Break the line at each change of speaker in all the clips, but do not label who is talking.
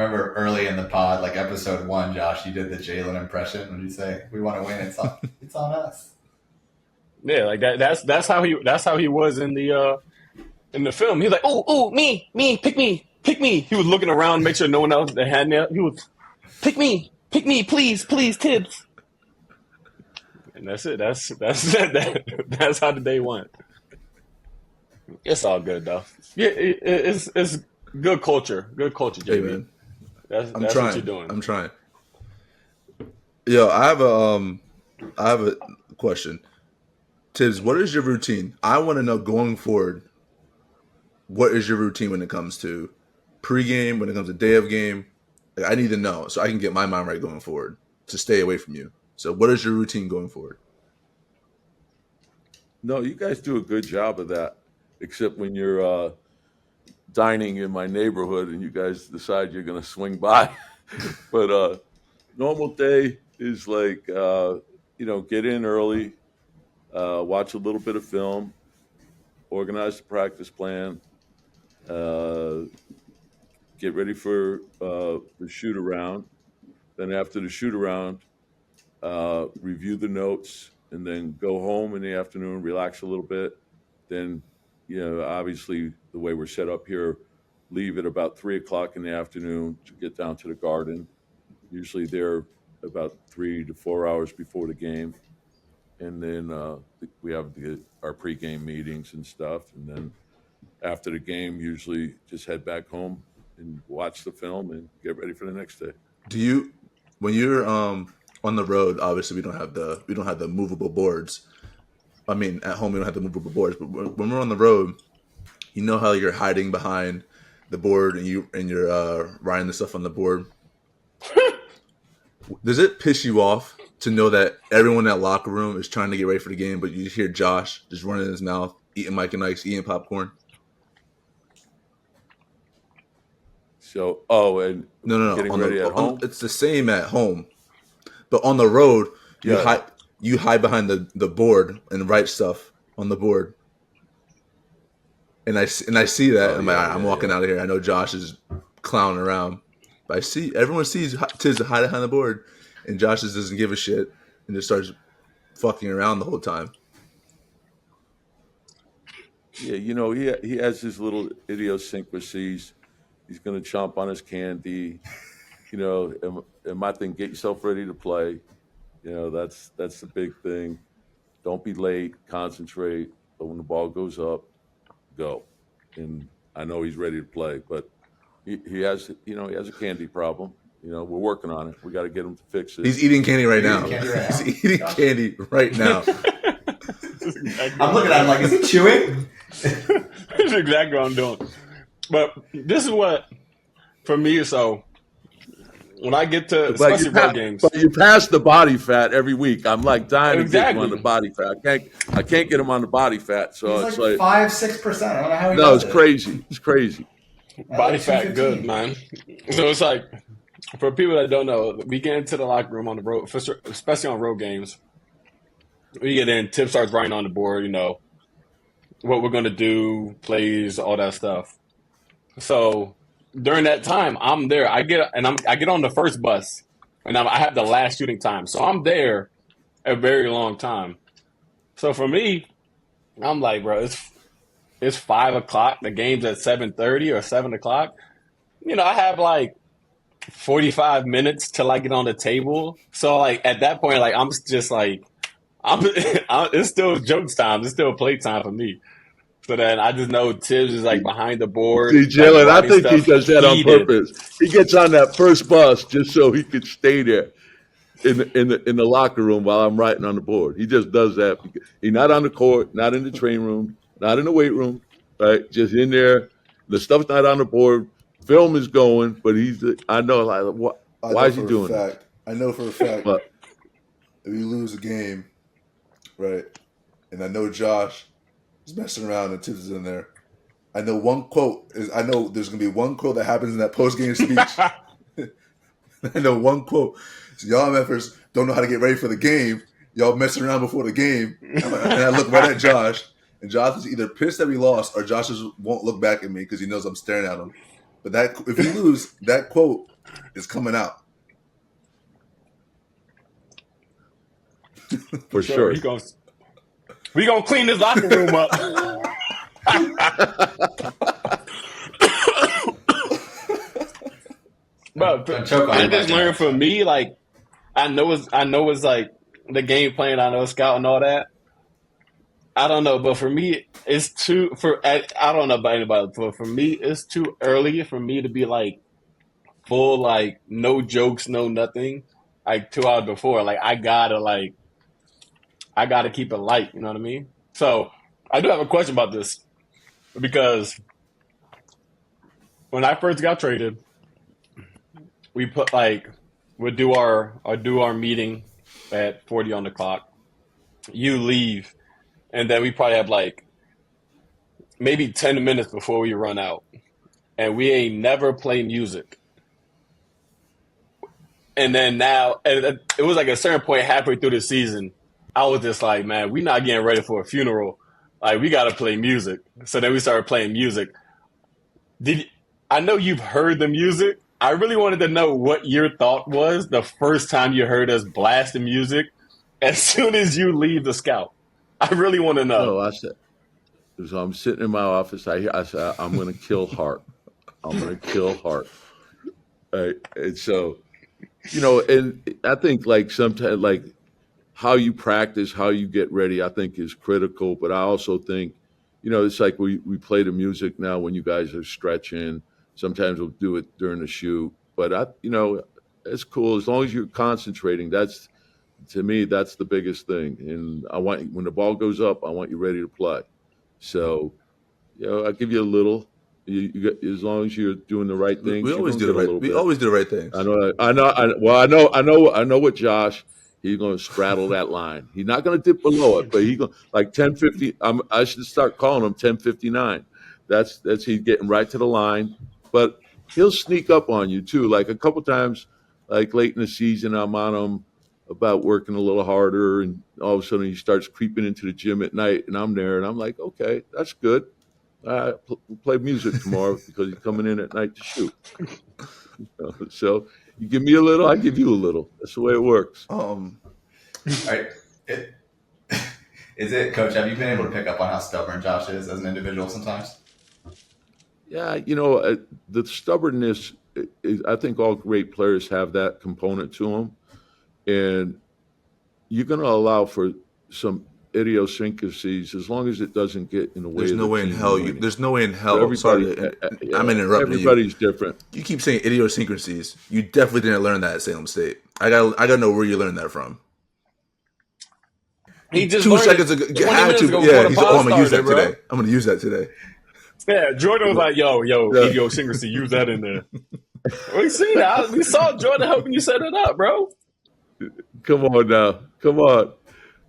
remember early in the pod, like episode 1, Josh, you did the Jalen impression when you say, "We want to win. It's on us."
Yeah, like that. That's how he was in the film. He was like, oh, me, pick me. He was looking around, make sure no one else that had him. He was pick me, please, Tibbs. And that's it. That's how the day went. It's all good though. Yeah, it's good culture. Good culture,
Hey
JB.
man,
That's what you're doing.
I'm trying. Yo, I have a question. Tibbs, what is your routine? I want to know going forward. What is your routine when it comes to pregame? When it comes to day of game? Like, I need to know so I can get my mind right going forward to stay away from you. So, what is your routine going forward?
No, you guys do a good job of that, except when you're dining in my neighborhood and you guys decide you're going to swing by. But normal day is like, get in early, watch a little bit of film, organize the practice plan, uh, get ready for the shoot around. Then after the shoot around, review the notes, and then go home in the afternoon, relax a little bit. Then, obviously the way we're set up here, leave at about 3 o'clock in the afternoon to get down to the garden. Usually there about 3 to 4 hours before the game. And then we have our pregame meetings and stuff. And then after the game, usually just head back home and watch the film and get ready for the next day.
Do you, when you're on the road? Obviously, we don't have the movable boards. I mean, at home we don't have the movable boards, but when we're on the road, you know how you're hiding behind the board and you're writing the stuff on the board. Does it piss you off to know that everyone in that locker room is trying to get ready for the game, but you just hear Josh just running his mouth, eating Mike and Ike's, eating popcorn?
So, and
No.
getting ready at home?
It's the same at home, but on the road,
Yeah.
you hide behind the board and write stuff on the board. And I see that. I'm walking out of here. I know Josh is clowning around, but everyone sees Tiz hide behind the board, and Josh just doesn't give a shit and just starts fucking around the whole time.
Yeah, he has his little idiosyncrasies. He's going to chomp on his candy. And my thing, get yourself ready to play. That's the big thing. Don't be late. Concentrate. But when the ball goes up, go. And I know he's ready to play, but he has a candy problem. We're working on it. We got to get him to fix it.
He's eating candy right now. He's eating candy right now.
I'm looking at him like, is he chewing?
That's exactly what I'm doing. But this is what, for me, so when I get to, especially road games.
But you pass the body fat every week. I'm like dying to get him
Exactly.
on the body fat. I can't get him on the body fat. So
He's
it's
like
like
5-6%. I don't know how he
no,
does
it's
it.
crazy. It's crazy.
Body
Like
fat
215.
good, man. So it's like, for people that don't know, we get into the locker room on the road, especially on road games. We get in, Tip starts writing on the board, what we're going to do, plays, all that stuff. So during that time, I'm there. I get on the first bus, and I have the last shooting time. So I'm there a very long time. So for me, I'm like, bro, it's 5 o'clock. The game's at 7:30 or 7 o'clock. I have like 45 minutes till I get on the table. So like at that point, like I'm just like, it's still jokes time. It's still play time for me. So then I just know Thibs is like behind the board.
See, Jalen,
like,
I think he
stuff
does that on
heated.
purpose. He gets on that first bus just so he could stay there in the locker room while I'm writing on the board. He just does that. He's not on the court, not in the training room, not in the weight room, right? Just in there. The stuff's not on the board. Film is going, but I know, like, what? Why is he doing that?
I know for a fact
But
if you lose a game, right, and I know Josh is messing around and Tibbs is in there, I know there's going to be one quote that happens in that post-game speech. I know one quote. So y'all MFers don't know how to get ready for the game. Y'all messing around before the game. And I look right at Josh, and Josh is either pissed that we lost or Josh just won't look back at me because he knows I'm staring at him. But if you lose, that quote is coming out.
For sure.
We gonna clean this locker room up. But I just learned from me, like I know it's like the game plan. I know scout and all that. I don't know, but for me, it's I don't know about anybody, but for me, it's too early for me to be like full, like no jokes, no nothing, like 2 hours before. Like I gotta keep it light. You know what I mean? So I do have a question about this because when I first got traded, we put we'll do our meeting at 40 on the clock. You leave. And then we probably have like maybe 10 minutes before we run out. And we ain't never play music. And then now, and it was like a certain point halfway through the season, I was just like, man, we're not getting ready for a funeral. Like, we got to play music. So then we started playing music. I know you've heard the music. I really wanted to know what your thought was the first time you heard us blast the music as soon as you leave the scout. I really want to know.
No, I said, so I'm sitting in my office. I said, I'm going to kill Hart. I'm going to kill Hart. And so, and I think like sometimes like how you practice, how you get ready, I think is critical. But I also think, it's like we play the music now when you guys are stretching. Sometimes we'll do it during the shoot. But, it's cool. As long as you're concentrating, to me, that's the biggest thing. And when the ball goes up, I want you ready to play. So, I'll give you a little. You as long as you're doing the right things.
We always do the right. We always do the right things.
I know what Josh. He's going to straddle that line. He's not going to dip below it, but he's going like 10:50. I should start calling him 10:59. That's he's getting right to the line, but he'll sneak up on you too. Like a couple times, like late in the season, I'm on him about working a little harder, and all of a sudden he starts creeping into the gym at night, and I'm there, and I'm like, okay, that's good. We'll play music tomorrow because he's coming in at night to shoot. So you give me a little, I give you a little. That's the way it works.
All right. Is it, Coach, have you been able to pick up on how stubborn Josh is as an individual sometimes?
Yeah, the stubbornness, I think all great players have that component to them. And you're going to allow for some idiosyncrasies as long as it doesn't get in the way.
There's no way in hell. There's no way in hell.
Everybody,
I'm interrupting you.
Everybody's different.
You keep saying idiosyncrasies. You definitely didn't learn that at Salem State. I got to know where you learned that from.
He just
2 seconds ago. Yeah, he's like, I'm going to use that today. I'm going to use that today.
Yeah, Jordan was like, yo, idiosyncrasy, use that in there. We see that. We saw Jordan helping you set it up, bro.
Come on now. Come on.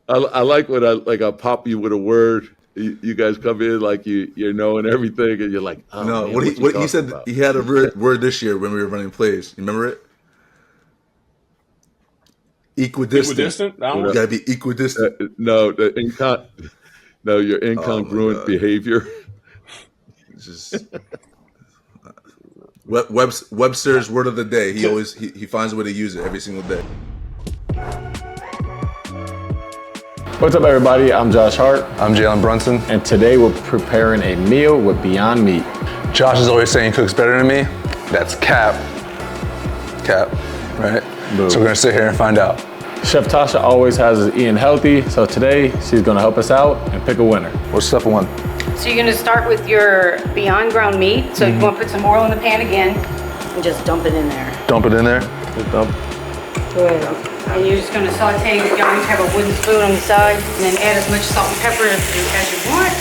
I like when I pop you with a word. You guys come in like you're knowing everything, and you're like, oh,
no.
Man,
what he said about? He had a word this year when we were running plays. You remember it? Equidistant. You gotta be equidistant.
No, your incongruent behavior.
Just Webster's word of the day. He always he finds a way to use it every single day.
What's up, everybody? I'm Josh Hart.
I'm Jalen Brunson.
And today we're preparing a meal with Beyond Meat.
Josh is always saying he cooks better than me. That's cap. Cap, right?
Boom.
So we're gonna sit here and find out.
Chef Tasha always has us eating healthy, so today she's gonna help us out and pick a winner.
What's step one?
So you're gonna start with your Beyond ground meat. So you wanna put some oil in the pan again and just dump it in there.
Dump it in there?
Just dump.
Good. And you're just gonna saute. You always have a wooden spoon on the side, and then add as much salt and pepper as you want.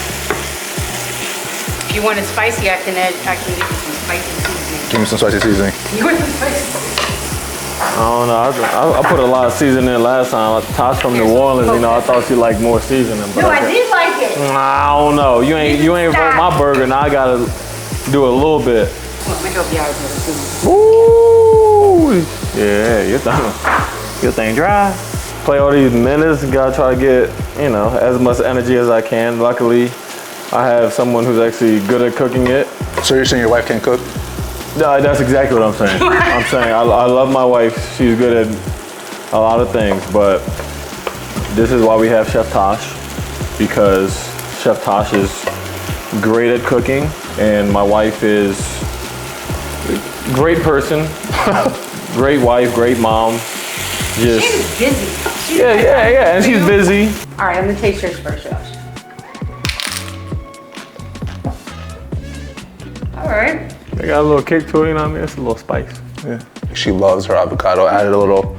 If you want it spicy, I can give you some spicy seasoning.
Give me some spicy seasoning.
You want some spicy seasoning?
I don't know. I put a lot of seasoning in last time. Tosh from New Orleans, I thought she liked more seasoning. But
No, I did like it.
I don't know. You ain't vote my burger. Now I gotta do a little bit.
Let me help you out with it.
Ooh, yeah, your thing dry. Play all these minutes. Gotta try to get as much energy as I can. Luckily, I have someone who's actually good at cooking it.
So you're saying your wife can't cook?
No, that's exactly what I'm saying. I'm saying I love my wife. She's good at a lot of things, but this is why we have Chef Tosh, because Chef Tosh is great at cooking, and my wife is a great person, great wife, great mom. Just
She's busy.
yeah, and she's busy.
All right, I'm gonna taste yours first, Josh. All right.
They got a little kick to it, you know what I mean? It's a little spice.
Yeah. She loves her avocado. Added a little bit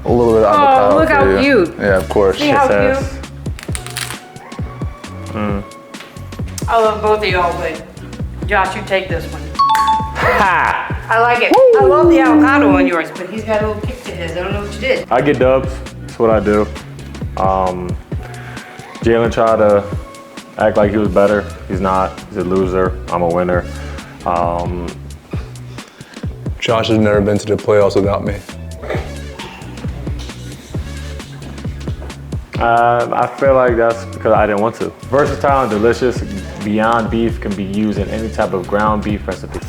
of avocado.
Oh, look
for
how
you.
cute.
Yeah, of course.
See how
Yes.
cute? I love both of y'all, but Josh, you take this one.
Ha!
I like it. I love the avocado on yours, but he's got a little kick to his. I don't know what you did.
I get dubs. That's what I do. Jalen tried to act like he was better. He's not. He's a loser. I'm a winner.
Josh has never been to the playoffs without me.
I feel like that's because I didn't want to. Versatile and delicious, Beyond Beef can be used in any type of ground beef recipe.